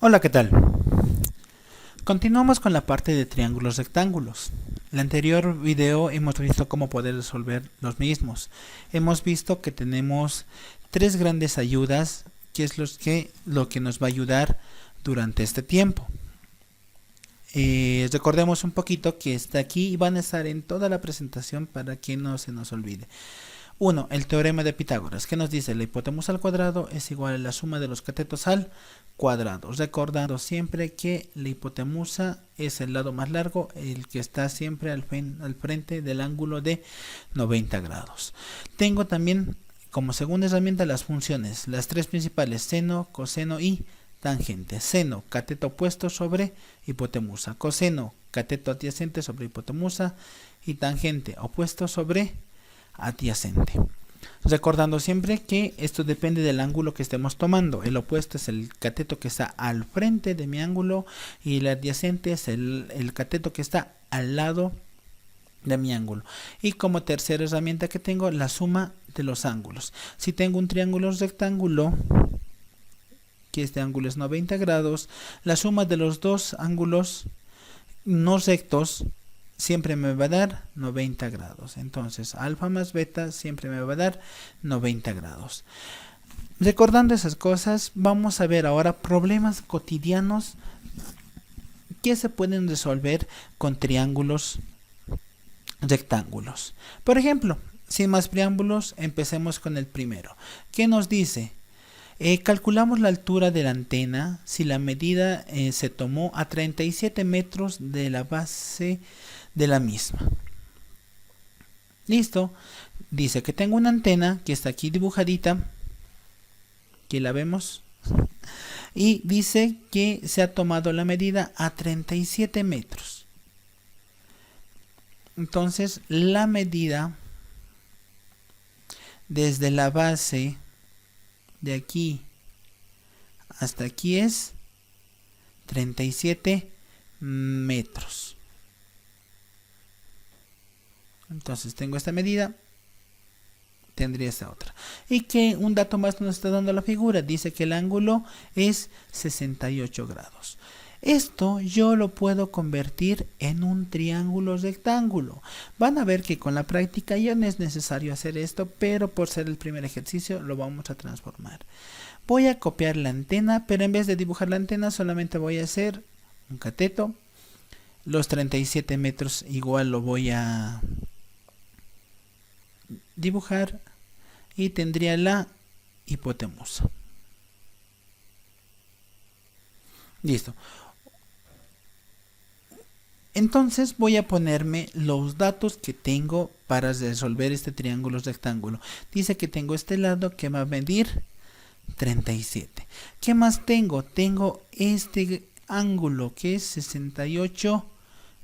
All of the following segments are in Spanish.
Hola, ¿qué tal? Continuamos con la parte de triángulos rectángulos. En el anterior video hemos visto cómo poder resolver los mismos. Hemos visto que tenemos tres grandes ayudas, que es lo que nos va a ayudar durante este tiempo. Recordemos un poquito que está aquí y van a estar en toda la presentación para que no se nos olvide. 1. El teorema de Pitágoras, que nos dice la hipotenusa al cuadrado es igual a la suma de los catetos al cuadrado. Recordando siempre que la hipotenusa es el lado más largo, el que está siempre al frente del ángulo de 90 grados. Tengo también como segunda herramienta las funciones, las tres principales, seno, coseno y tangente. Seno, cateto opuesto sobre hipotenusa. Coseno, cateto adyacente sobre hipotenusa. Y tangente, opuesto sobre adyacente. Recordando siempre que esto depende del ángulo que estemos tomando. El opuesto es el cateto que está al frente de mi ángulo y el adyacente es el cateto que está al lado de mi ángulo. Y como tercera herramienta que tengo, la suma de los ángulos. Si tengo un triángulo rectángulo, que este ángulo es 90 grados, la suma de los dos ángulos no rectos siempre me va a dar 90 grados. Entonces, alfa más beta siempre me va a dar 90 grados. Recordando esas cosas, vamos a ver ahora problemas cotidianos que se pueden resolver con triángulos rectángulos. Por ejemplo, sin más preámbulos, empecemos con el primero. ¿Qué nos dice? Calculamos la altura de la antena si la medida se tomó a 37 metros de la base de la misma. Listo. Dice que tengo una antena que está aquí dibujadita, que la vemos, y dice que se ha tomado la medida a 37 metros. Entonces la medida desde la base de aquí hasta aquí es 37 metros. Entonces tengo esta medida, tendría esta otra. Y que un dato más nos está dando la figura. Dice que el ángulo es 68 grados. Esto yo lo puedo convertir en un triángulo rectángulo. Van a ver que con la práctica ya no es necesario hacer esto, pero por ser el primer ejercicio lo vamos a transformar. Voy a copiar la antena, pero en vez de dibujar la antena solamente voy a hacer un cateto. Los 37 metros igual lo voy a dibujar y tendría la hipotenusa. Listo. Entonces voy a ponerme los datos que tengo para resolver este triángulo rectángulo. Dice que tengo este lado que va a medir 37. ¿Qué más tengo? Tengo este ángulo que es 68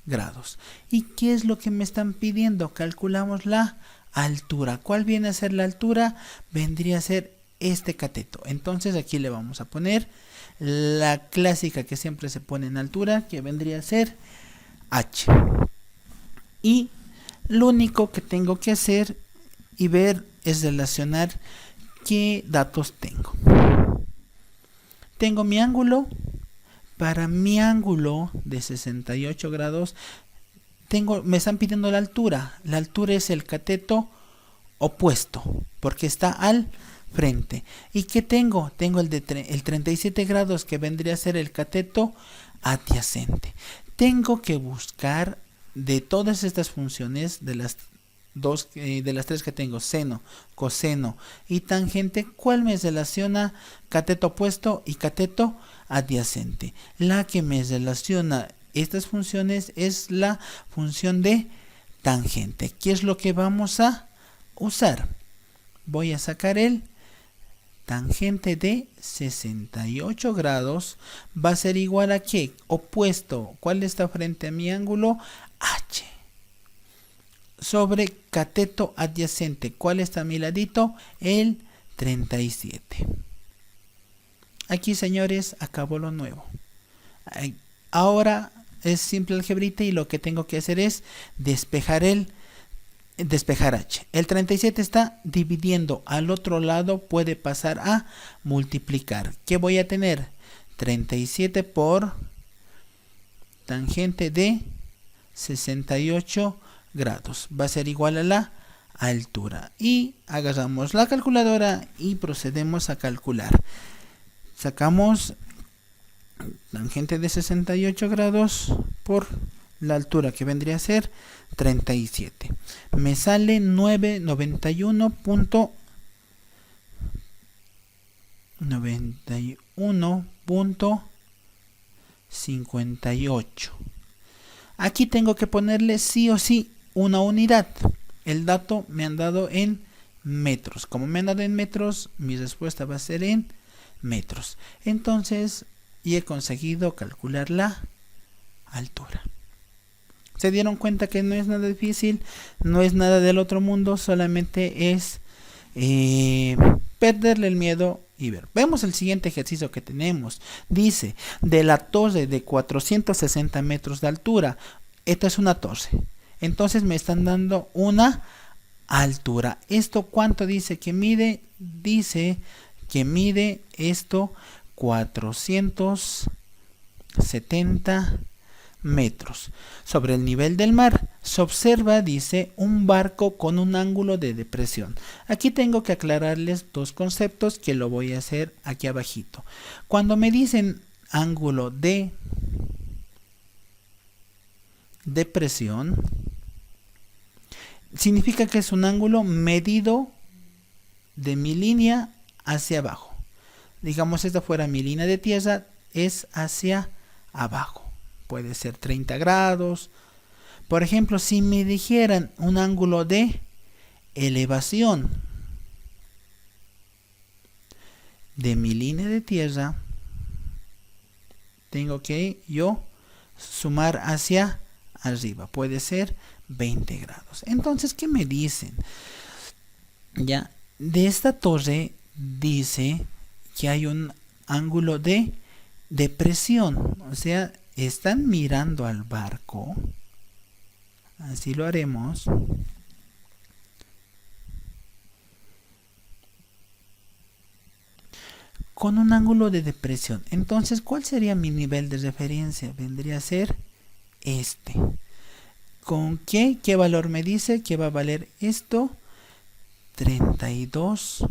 grados. ¿Y qué es lo que me están pidiendo? Calculamos la altura. ¿Cuál viene a ser la altura? Vendría a ser este cateto. Entonces aquí le vamos a poner la clásica que siempre se pone en altura, que vendría a ser H. Y lo único que tengo que hacer y ver es relacionar qué datos tengo. Tengo mi ángulo. Para mi ángulo de 68 grados me están pidiendo la altura. La altura es el cateto opuesto porque está al frente. ¿Y qué tengo? Tengo el 37 grados que vendría a ser el cateto adyacente. Tengo que buscar de todas estas funciones, de las tres que tengo, seno, coseno y tangente, ¿cuál me relaciona cateto opuesto y cateto adyacente? La que me relaciona estas funciones es la función de tangente. ¿Qué es lo que vamos a usar? Voy a sacar el tangente de 68 grados. Va a ser igual a ¿qué? Opuesto. ¿Cuál está frente a mi ángulo? H. Sobre cateto adyacente. ¿Cuál está a mi ladito? El 37. Aquí, señores, acabó lo nuevo. Ahora es simple algebrita y lo que tengo que hacer es despejar H. El 37 está dividiendo. Al otro lado puede pasar a multiplicar. ¿Qué voy a tener? 37 por tangente de 68 grados. Va a ser igual a la altura. Y agarramos la calculadora y procedemos a calcular. Sacamos tangente de 68 grados por la altura, que vendría a ser 37. Me sale 991.58. Aquí tengo que ponerle sí o sí una unidad. El dato me han dado en metros. Como me han dado en metros, mi respuesta va a ser en metros. Entonces, y he conseguido calcular la altura. ¿Se dieron cuenta que no es nada difícil? No es nada del otro mundo, solamente es perderle el miedo y ver. Vemos el siguiente ejercicio que tenemos. Dice, de la torre de 460 metros de altura. Esta es una torre. Entonces me están dando una altura. ¿Esto cuánto dice que mide? Dice que mide esto 470 metros. Sobre el nivel del mar se observa, dice, un barco con un ángulo de depresión. Aquí tengo que aclararles dos conceptos que lo voy a hacer aquí abajito. Cuando me dicen ángulo de depresión, significa que es un ángulo medido de mi línea hacia abajo. Digamos, esta fuera mi línea de tierra, es hacia abajo. Puede ser 30 grados. Por ejemplo, si me dijeran un ángulo de elevación de mi línea de tierra, tengo que yo sumar hacia arriba. Puede ser 20 grados. Entonces, ¿qué me dicen? Ya, de esta torre dice que hay un ángulo de depresión. O sea, están mirando al barco. Así lo haremos. Con un ángulo de depresión. Entonces, ¿cuál sería mi nivel de referencia? Vendría a ser este. ¿Con qué? ¿Qué valor me dice? ¿Qué va a valer esto? 32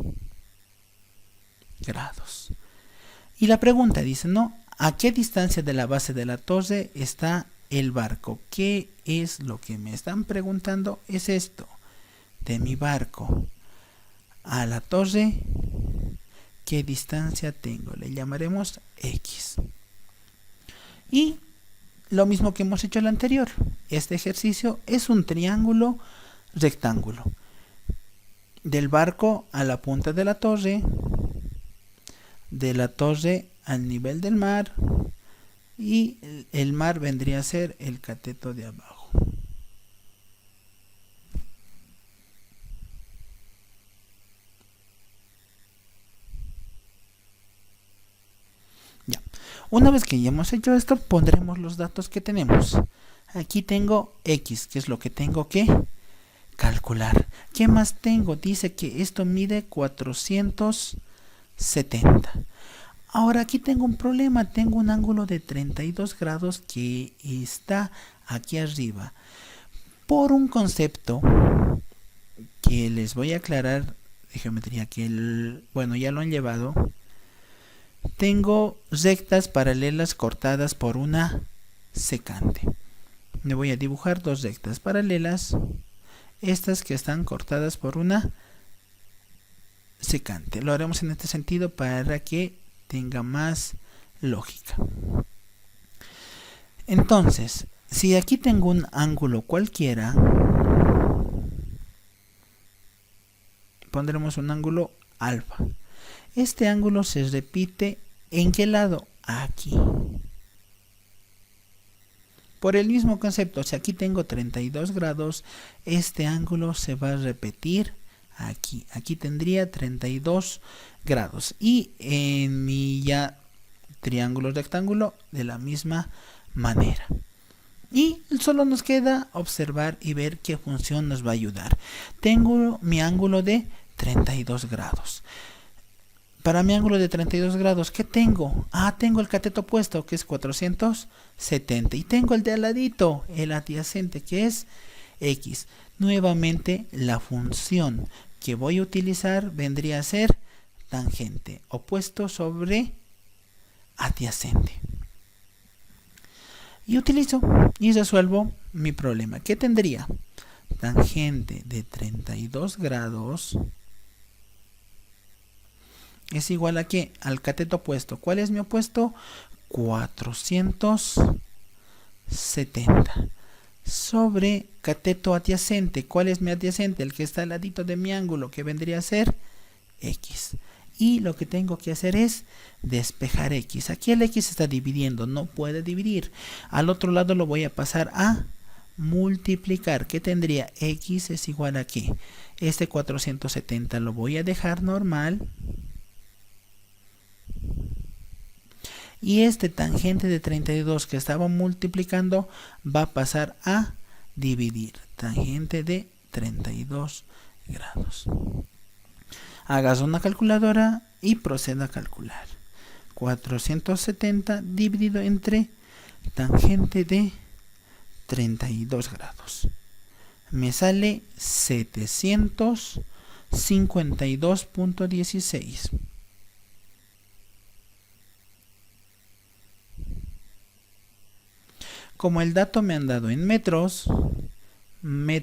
grados. Y la pregunta dice, ¿no? ¿A qué distancia de la base de la torre está el barco? ¿Qué es lo que me están preguntando? Es esto. De mi barco a la torre, ¿qué distancia tengo? Le llamaremos X. Y lo mismo que hemos hecho el anterior. Este ejercicio es un triángulo rectángulo. Del barco a la punta de la torre, de la torre al nivel del mar, y el mar vendría a ser el cateto de abajo. Ya. Una vez que ya hemos hecho esto, pondremos los datos que tenemos. Aquí tengo X, que es lo que tengo que calcular. ¿Qué más tengo? Dice que esto mide 470. Ahora aquí tengo un problema. Tengo un ángulo de 32 grados que está aquí arriba. Por un concepto que les voy a aclarar de geometría, que bueno, ya lo han llevado. Tengo rectas paralelas cortadas por una secante. Me voy a dibujar dos rectas paralelas. Estas que están cortadas por una secante. Lo haremos en este sentido para que tenga más lógica. Entonces, si aquí tengo un ángulo cualquiera, pondremos un ángulo alfa. Este ángulo se repite ¿en qué lado? Aquí. Por el mismo concepto, si aquí tengo 32 grados, este ángulo se va a repetir aquí. Aquí tendría 32 grados. Y en mi ya triángulo rectángulo de la misma manera. Y solo nos queda observar y ver qué función nos va a ayudar. Tengo mi ángulo de 32 grados. Para mi ángulo de 32 grados, ¿qué tengo? Tengo el cateto opuesto, que es 470. Y tengo el de al ladito, el adyacente, que es X. Nuevamente, la función que voy a utilizar vendría a ser tangente opuesto sobre adyacente. Y utilizo y resuelvo mi problema. ¿Qué tendría? Tangente de 32 grados es igual a ¿qué? Al cateto opuesto. ¿Cuál es mi opuesto? 470 sobre cateto adyacente. ¿Cuál es mi adyacente? El que está al ladito de mi ángulo, que vendría a ser X. Y lo que tengo que hacer es despejar X. Aquí el X está dividiendo, no puede dividir. Al otro lado lo voy a pasar a multiplicar. ¿Qué tendría? X es igual a ¿qué? Este 470 lo voy a dejar normal. Y este tangente de 32 que estaba multiplicando va a pasar a dividir. Tangente de 32 grados. Hagas una calculadora y proceda a calcular. 470 dividido entre tangente de 32 grados. Me sale 752.16. Como el dato me han dado en metros, mi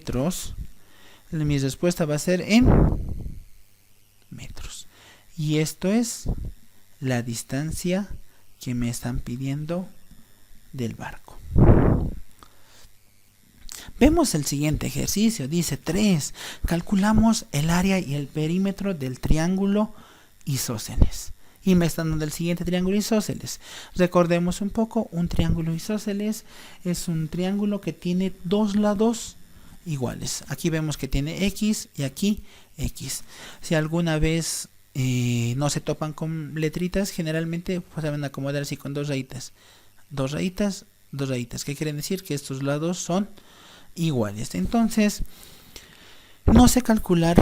respuesta va a ser en metros. Y esto es la distancia que me están pidiendo del barco. Vemos el siguiente ejercicio. Dice 3. Calculamos el área y el perímetro del triángulo isósceles. Y me están dando el siguiente triángulo isósceles. Recordemos un poco, un triángulo isósceles es un triángulo que tiene dos lados iguales. Aquí vemos que tiene X y aquí X. Si alguna vez no se topan con letritas, generalmente pues, se van a acomodar así con dos rayitas. Dos rayitas, dos rayitas. ¿Qué quieren decir? Que estos lados son iguales. Entonces, no sé calcular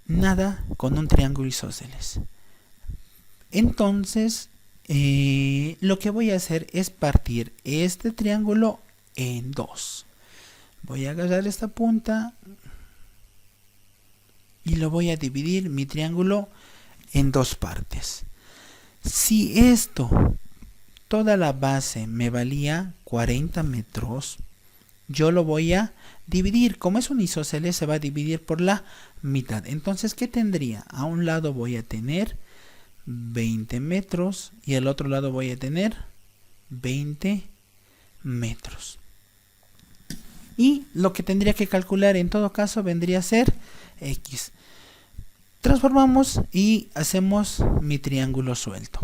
nada con un triángulo isósceles. Entonces, lo que voy a hacer es partir este triángulo en dos. Voy a agarrar esta punta y lo voy a dividir mi triángulo en dos partes. Si esto, toda la base me valía 40 metros, yo lo voy a dividir. Como es un isósceles, se va a dividir por la mitad. Entonces, ¿qué tendría? A un lado voy a tener 20 metros y al otro lado voy a tener 20 metros. Y lo que tendría que calcular en todo caso vendría a ser X. Transformamos y hacemos mi triángulo suelto.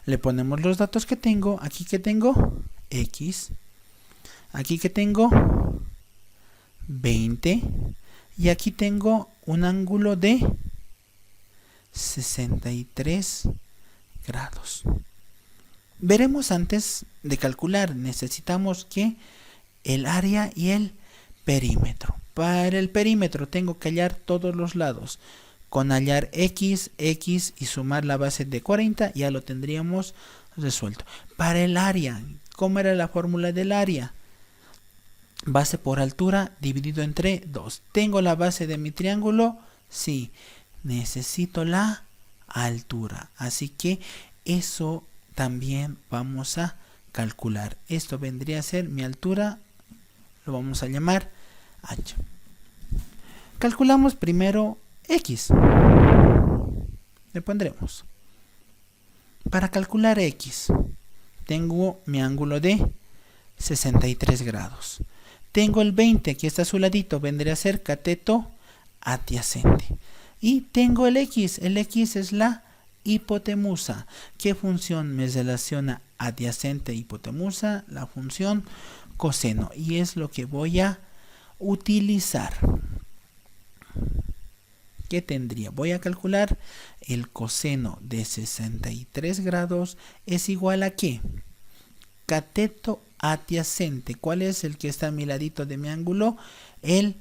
Le ponemos los datos que tengo. Aquí que tengo X. Aquí que tengo 20 y aquí tengo un ángulo de 63 grados. Veremos antes de calcular, necesitamos que el área y el perímetro. Para el perímetro tengo que hallar todos los lados. Con hallar X y sumar la base de 40 ya lo tendríamos resuelto. Para el área, ¿cómo era la fórmula del área? Base por altura dividido entre 2. ¿Tengo la base de mi triángulo? Sí. Necesito la altura. Así que eso también vamos a calcular. Esto vendría a ser mi altura. Lo vamos a llamar H. Calculamos primero X. Le pondremos. Para calcular X, tengo mi ángulo de 63 grados. Tengo el 20 que está a su ladito, vendría a ser cateto adyacente. Y tengo el X es la hipotenusa. ¿Qué función me relaciona adyacente e hipotenusa? La función coseno. Y es lo que voy a utilizar. ¿Qué tendría? Voy a calcular el coseno de 63 grados es igual a ¿qué? Cateto adyacente. ¿Cuál es el que está a mi ladito de mi ángulo? El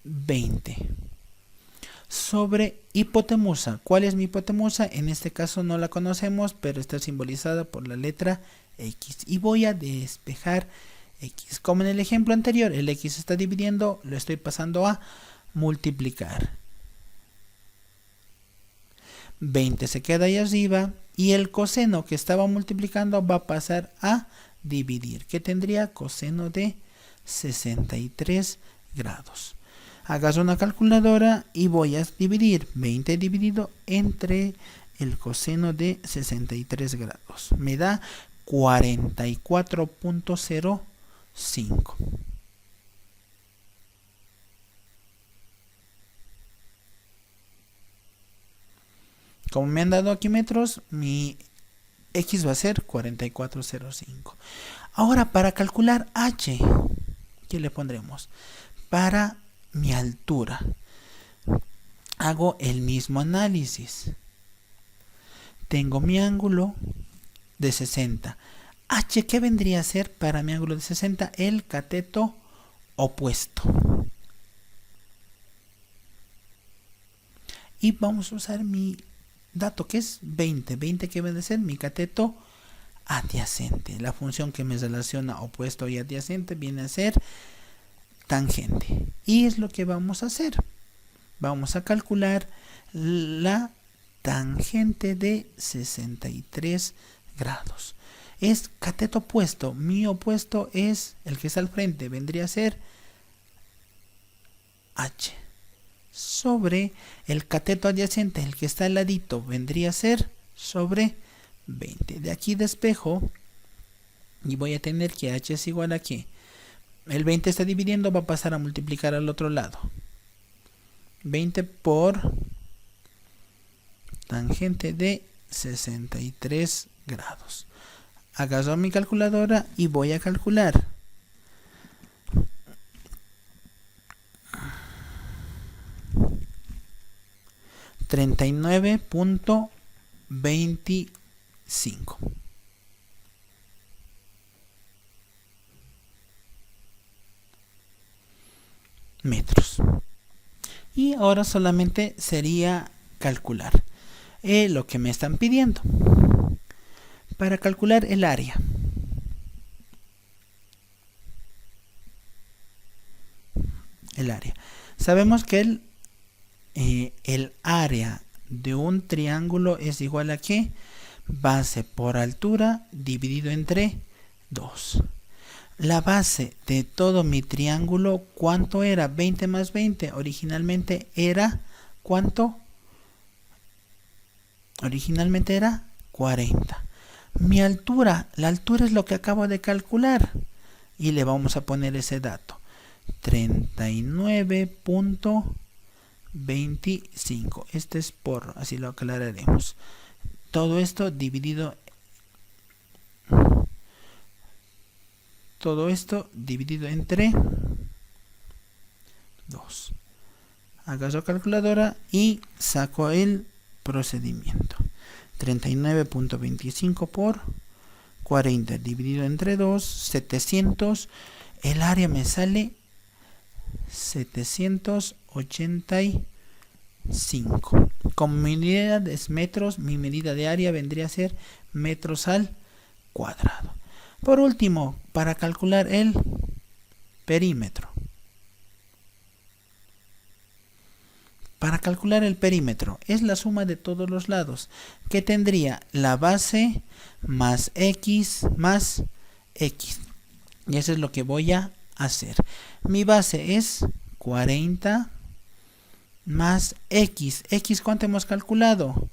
20. Sobre hipotenusa. ¿Cuál es mi hipotenusa? En este caso no la conocemos, pero está simbolizada por la letra X. Y voy a despejar X. Como en el ejemplo anterior, el X se está dividiendo, lo estoy pasando a multiplicar. 20 se queda ahí arriba y el coseno que estaba multiplicando va a pasar a dividir, que tendría coseno de 63 grados. Hagas una calculadora y voy a dividir 20 dividido entre el coseno de 63 grados. Me da 44.05. Como me han dado aquí metros, mi X va a ser 44.05. Ahora, para calcular H, ¿qué le pondremos? Para mi altura, hago el mismo análisis. Tengo mi ángulo de 60. H, ¿qué vendría a ser para mi ángulo de 60? El cateto opuesto. Y vamos a usar mi dato que es 20. 20 que viene a ser mi cateto adyacente. La función que me relaciona opuesto y adyacente viene a ser tangente. Y es lo que vamos a hacer. Vamos a calcular la tangente de 63 grados. Es cateto opuesto. Mi opuesto es el que está al frente. Vendría a ser H. Sobre el cateto adyacente, el que está al ladito, vendría a ser sobre 20. De aquí despejo y voy a tener que H es igual a ¿qué? El 20 está dividiendo, va a pasar a multiplicar al otro lado. 20 por tangente de 63 grados. Agarro mi calculadora y voy a calcular. 39.25 metros. Y ahora solamente sería calcular lo que me están pidiendo. Para calcular el área. Sabemos que el área de un triángulo es igual a ¿qué? Base por altura dividido entre 2. La base de todo mi triángulo, ¿cuánto era? 20 más 20. Originalmente era, ¿cuánto? Originalmente era 40. Mi altura, la altura es lo que acabo de calcular. Y le vamos a poner ese dato. 39.25. Este es por, así lo aclararemos. Todo esto dividido entre 2. Agarro calculadora y saco el procedimiento. 39.25 por 40 dividido entre 2, 700. El área me sale 785. Como mi medida es metros, mi medida de área vendría a ser metros al cuadrado. Por último, para calcular el perímetro. Para calcular el perímetro es la suma de todos los lados, que tendría la base más x más x. Y eso es lo que voy a hacer. Mi base es 40 más x. ¿X cuánto hemos calculado?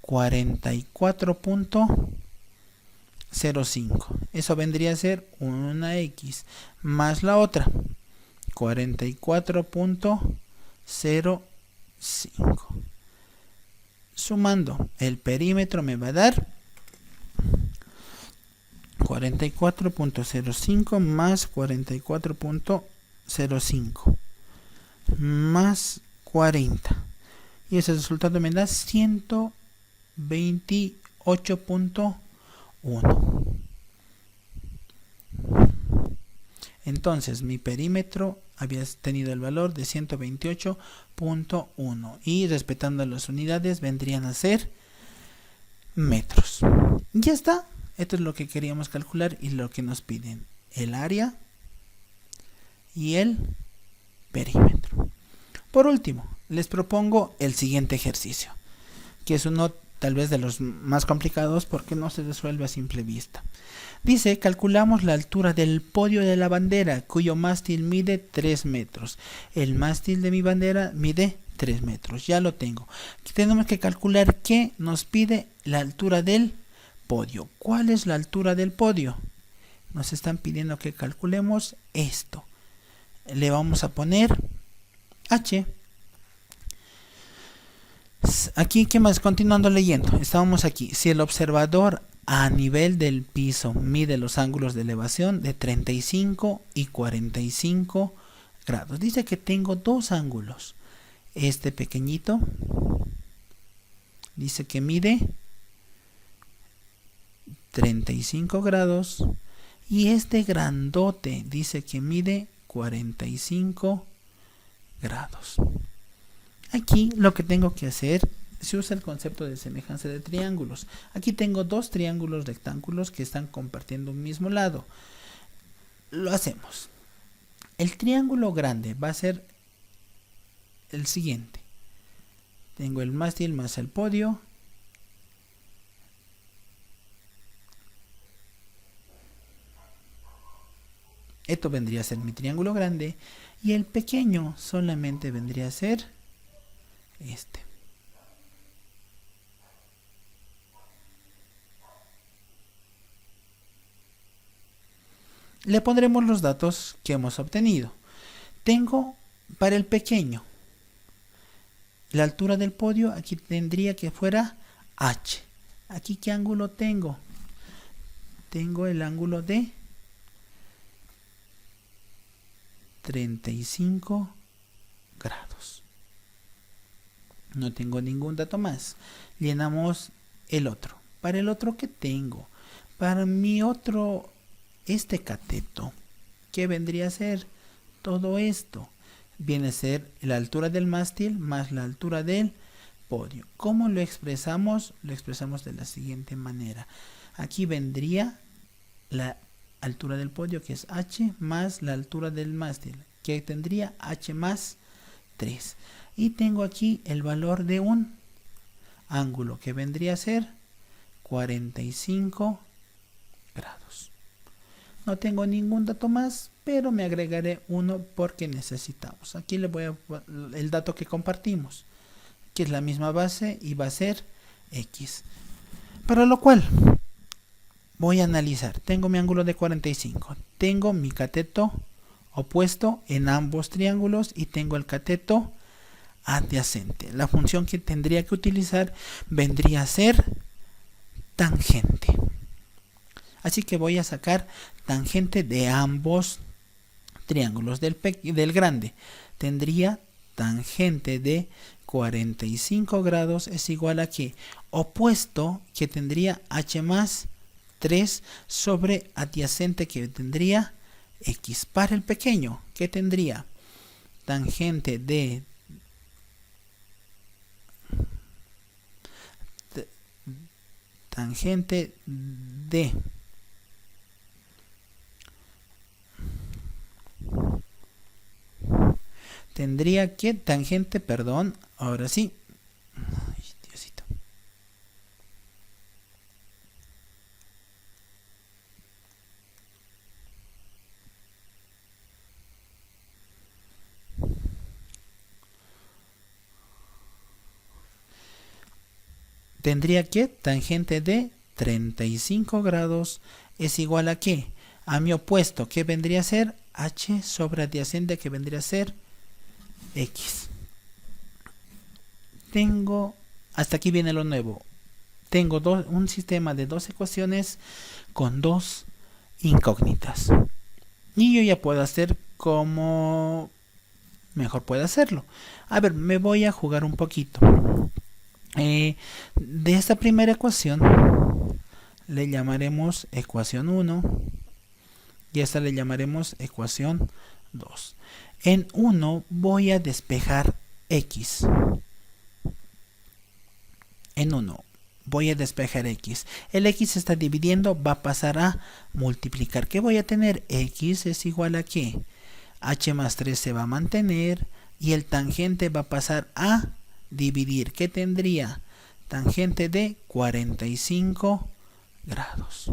44.05. Eso vendría a ser una x más la otra. 44.05. Sumando el perímetro me va a dar 44.05 más 44.05 más 40. Y ese resultado me da 128.1. Entonces mi perímetro había tenido el valor de 128.1 y respetando las unidades vendrían a ser metros. Ya está. Esto es lo que queríamos calcular y lo que nos piden: el área y el perímetro. Por último, les propongo el siguiente ejercicio, que es uno tal vez de los más complicados porque no se resuelve a simple vista. Dice: calculamos la altura del podio de la bandera, cuyo mástil mide 3 metros. El mástil de mi bandera mide 3 metros. Ya lo tengo. Aquí tenemos que calcular qué nos pide la altura del podio. ¿Cuál es la altura del podio? Nos están pidiendo que calculemos esto. Le vamos a poner H. Aquí, ¿qué más? Continuando leyendo, estábamos aquí. Si el observador a nivel del piso mide los ángulos de elevación de 35 y 45 grados. Dice que tengo dos ángulos. Este pequeñito dice que mide 35 grados y este grandote dice que mide 45 grados. Aquí lo que tengo que hacer, se usa el concepto de semejanza de triángulos. Aquí tengo dos triángulos rectángulos que están compartiendo un mismo lado. Lo hacemos. El triángulo grande va a ser el siguiente. Tengo el mástil más el podio. Esto vendría a ser mi triángulo grande. Y el pequeño solamente vendría a ser este. Le pondremos los datos que hemos obtenido. Tengo para el pequeño la altura del podio, aquí tendría que fuera H. Aquí, ¿qué ángulo tengo? Tengo el ángulo de 35 grados. No tengo ningún dato más. Llenamos el otro. Para el otro, ¿qué tengo? Para mi otro, este cateto, ¿qué vendría a ser? Todo esto viene a ser la altura del mástil más la altura del podio. ¿Cómo lo expresamos? Lo expresamos de la siguiente manera. Aquí vendría la altura del podio, que es H, más la altura del mástil, que tendría H más 3. Y tengo aquí el valor de un ángulo, que vendría a ser 45 grados. No tengo ningún dato más, pero me agregaré uno porque necesitamos. Aquí le voy a el dato que compartimos, que es la misma base y va a ser X. Para lo cual voy a analizar. Tengo mi ángulo de 45. Tengo mi cateto opuesto en ambos triángulos y tengo el cateto adyacente. La función que tendría que utilizar vendría a ser tangente. Así que voy a sacar tangente de ambos triángulos. Del grande tendría tangente de 45 grados es igual a que opuesto, que tendría H más 3 sobre adyacente, que tendría X. Para el pequeño, que tendría tangente de tendría que tangente, perdón, ahora sí. Ay, Diosito. Tendría que tangente de 35 grados es igual a ¿qué? A mi opuesto, que vendría a ser H sobre adyacente, que vendría a ser X. Tengo, hasta aquí viene lo nuevo. Tengo un sistema de dos ecuaciones con dos incógnitas. Y yo ya puedo hacer como mejor puedo hacerlo. A ver, me voy a jugar un poquito. De esta primera ecuación le llamaremos ecuación 1 Y a esta le llamaremos ecuación 2. En 1 voy a despejar x. En 1 voy a despejar x. El x se está dividiendo, va a pasar a multiplicar. ¿Qué voy a tener? X es igual a ¿qué? H más 3 se va a mantener y el tangente va a pasar a dividir. ¿Qué tendría? Tangente de 45 grados.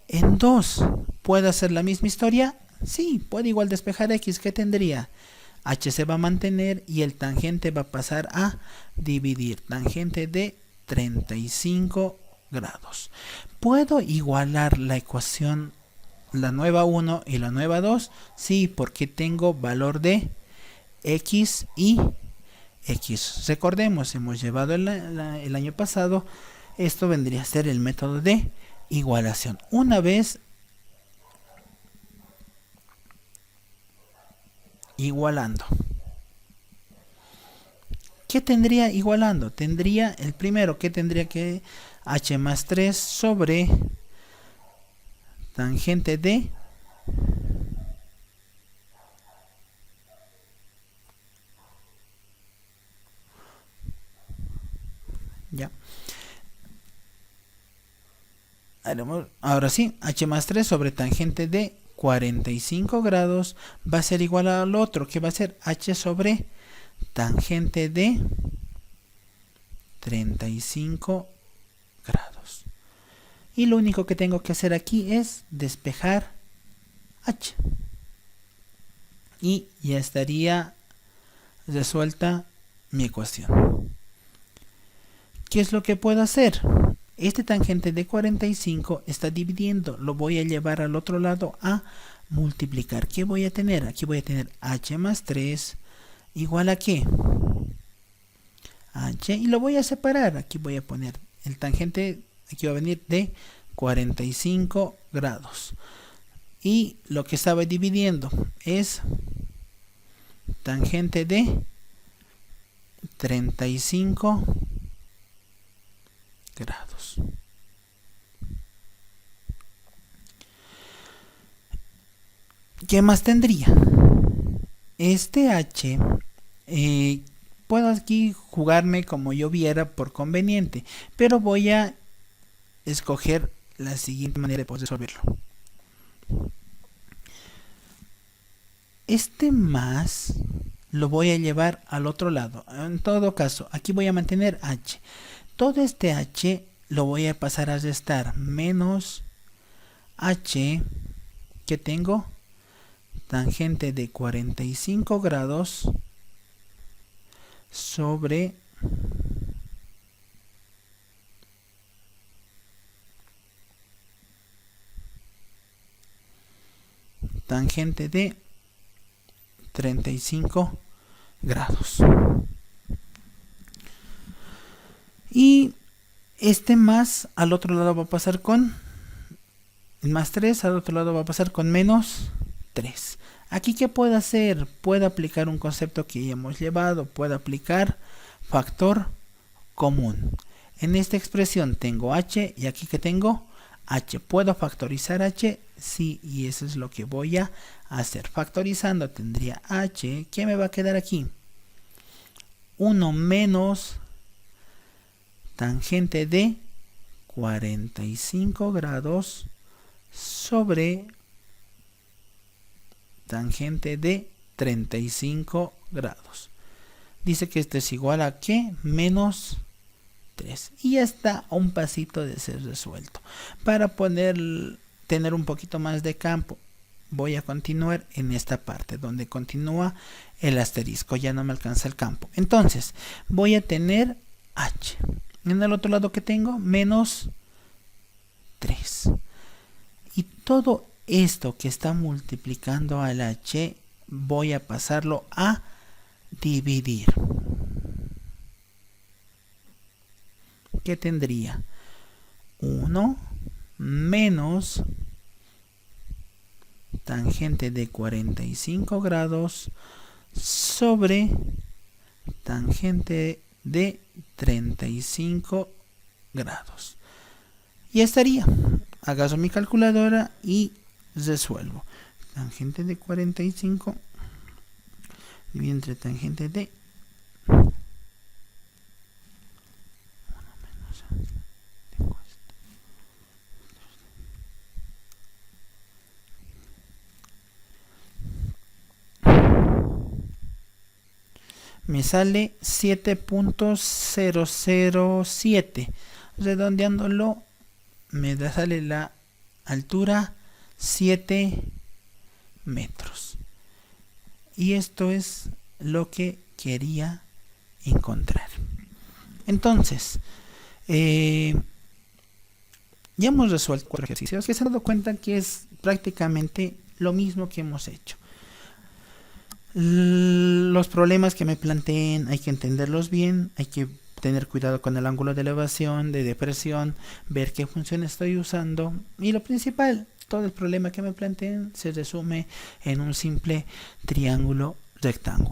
En 2, ¿puedo hacer la misma historia? Sí, puedo igual despejar x. ¿Qué tendría? H se va a mantener y el tangente va a pasar a dividir. Tangente de 35 grados. ¿Puedo igualar la ecuación, la nueva 1 y la nueva 2? Sí, porque tengo valor de x y x. Recordemos, hemos llevado el año pasado, esto vendría a ser el método de igualación. Una vez igualando, ¿qué tendría igualando? Tendría el primero, que tendría que h más 3 sobre tangente de ya. Ahora sí, h más 3 sobre tangente de 45 grados va a ser igual al otro, que va a ser h sobre tangente de 35 grados. Y lo único que tengo que hacer aquí es despejar h. Y ya estaría resuelta mi ecuación. ¿Qué es lo que puedo hacer? Este tangente de 45 está dividiendo, lo voy a llevar al otro lado a multiplicar. ¿Qué voy a tener? Aquí voy a tener h más 3 igual a ¿qué? H, y lo voy a separar. Aquí voy a poner el tangente, aquí va a venir de 45 grados. Y lo que estaba dividiendo es tangente de 35 grados. ¿Qué más tendría? Este h, puedo aquí jugarme como yo viera por conveniente, pero voy a escoger la siguiente manera de poder resolverlo. Este más lo voy a llevar al otro lado. En todo caso, aquí voy a mantener h. Todo este h lo voy a pasar a restar, menos h que tengo, tangente de 45 grados sobre tangente de 35 grados. Y este más al otro lado va a pasar con más 3, al otro lado va a pasar con menos 3. Aquí, ¿qué puedo hacer? Puedo aplicar un concepto que ya hemos llevado. Puedo aplicar factor común. En esta expresión tengo h y aquí que tengo h. ¿Puedo factorizar h? Sí, y eso es lo que voy a hacer. Factorizando tendría h. ¿Qué me va a quedar aquí? 1 menos tangente de 45 grados sobre tangente de 35 grados. Dice que esto es igual a ¿qué? Menos 3. Y ya está a un pasito de ser resuelto. Para tener un poquito más de campo, voy a continuar en esta parte donde continúa el asterisco. Ya no me alcanza el campo. Entonces, voy a tener h. En el otro lado que tengo, menos 3. Y todo esto que está multiplicando al h, voy a pasarlo a dividir. ¿Qué tendría? 1 menos tangente de 45 grados sobre tangente de 35 grados. Y estaría. agarro mi calculadora y resuelvo. Tangente de 45 dividido entre tangente de 1 menos me sale 7.007. Redondeándolo me sale la altura 7 metros. Y esto es lo que quería encontrar. Entonces, ya hemos resuelto 4 ejercicios que se han dado cuenta que es prácticamente lo mismo que hemos hecho. Los problemas que me planteen hay que entenderlos bien, hay que tener cuidado con el ángulo de elevación, de depresión, ver qué función estoy usando y lo principal, todo el problema que me planteen se resume en un simple triángulo rectángulo.